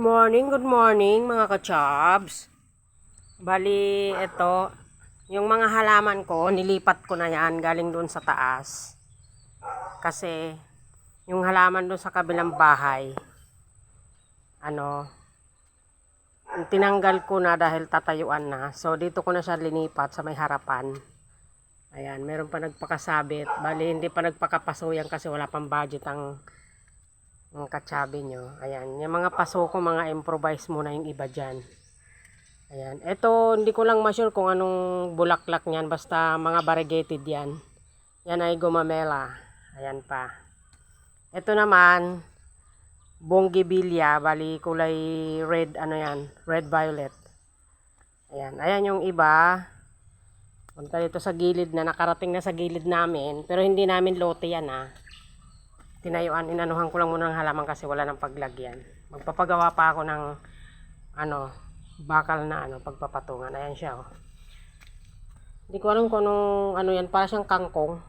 Good morning mga kachabs. Bali, ito, yung mga halaman ko, nilipat ko na yan galing doon sa taas. Kasi, yung halaman doon sa kabilang bahay, tinanggal ko na dahil tatayuan na. So, dito ko na siya linipat sa may harapan. Ayan, meron pa nagpakasabit. Bali, hindi pa nagpakapasuyan kasi wala pang budget ang katsabi nyo. Ayan, yung mga paso ko, mga improvise muna yung iba dyan. Ayan, ito hindi ko lang ma-sure kung anong bulaklak niyan, basta mga variegated yan. Yan ay gumamela. Ayan pa. Ito naman, bonggibilya, bali kulay red, red violet. Ayan, ayan yung iba. Punta dito sa gilid na, nakarating na sa gilid namin, pero hindi namin lote yan tinayuan, inanuhan ko lang muna ng halaman kasi wala nang paglagyan. Magpapagawa pa ako ng bakal na pagpapatungan. Ayan siya Hindi ko alam kung anong yan, para siyang kangkong.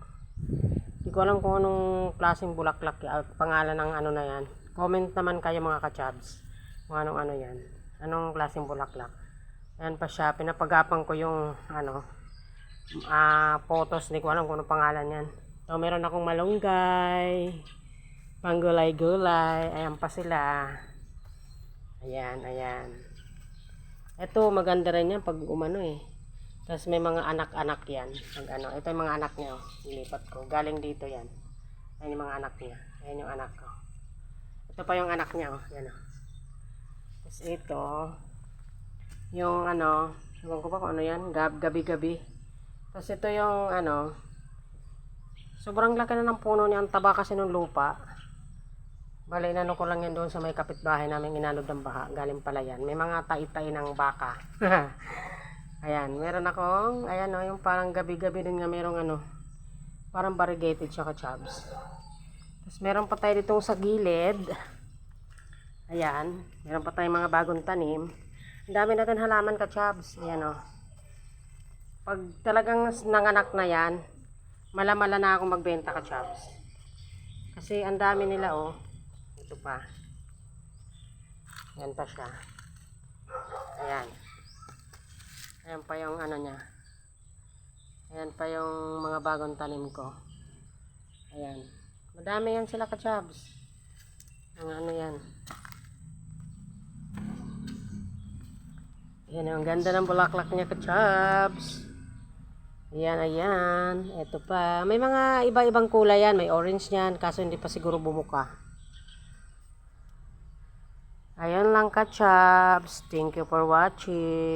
Hindi ko alam kung anong klaseng bulaklak pangalan ng na yan. Comment naman kayo mga kachabs kung anong yan. Anong klaseng bulaklak. Ayan pa siya, pinapagapang ko yung photos, hindi ko alam kung anong pangalan yan. So meron akong malunggay, panggulay-gulay, ayan pa sila. Ayan. Ito maganda rin yan pag Tapos may mga anak-anak yan. Ito yung mga anak niya Nilipat ko. Galing dito yan. Ayan yung mga anak niya. Ayan yung anak ko. Ito pa yung anak niya Yan Tapos ito, yung ewan ko ba kung yan, gabi-gabi. Tapos ito yung sobrang laki na ng puno niya. Ang taba kasi ng lupa. Bale, inano ko lang yan doon sa may kapitbahay namin, inanod ng baha. Galing pala yan. May mga tai-tai ng baka. Ayan, meron akong, yung parang gabi-gabi din nga merong parang variegated siya kachabs. Tapos meron pa tayo ditong sa gilid. Ayan, meron pa tayong mga bagong tanim. Ang dami natin halaman kachabs. Ayan Pag talagang nanganak na yan, malamala na akong magbenta kachabs. Kasi ang dami nila Ito pa. Yan pa siya. Ayan. Ayan pa yung niya. Ayan pa yung mga bagong tanim ko. Ayan. Madami yan sila kachabs. Ang yan. Ayan, ang ganda ng bulaklak niya kachabs. Ayan. Ito pa. May mga iba-ibang kulay yan. May orange yan. Kaso hindi pa siguro bumuka. Ayan lang kachabs. Thank you for watching.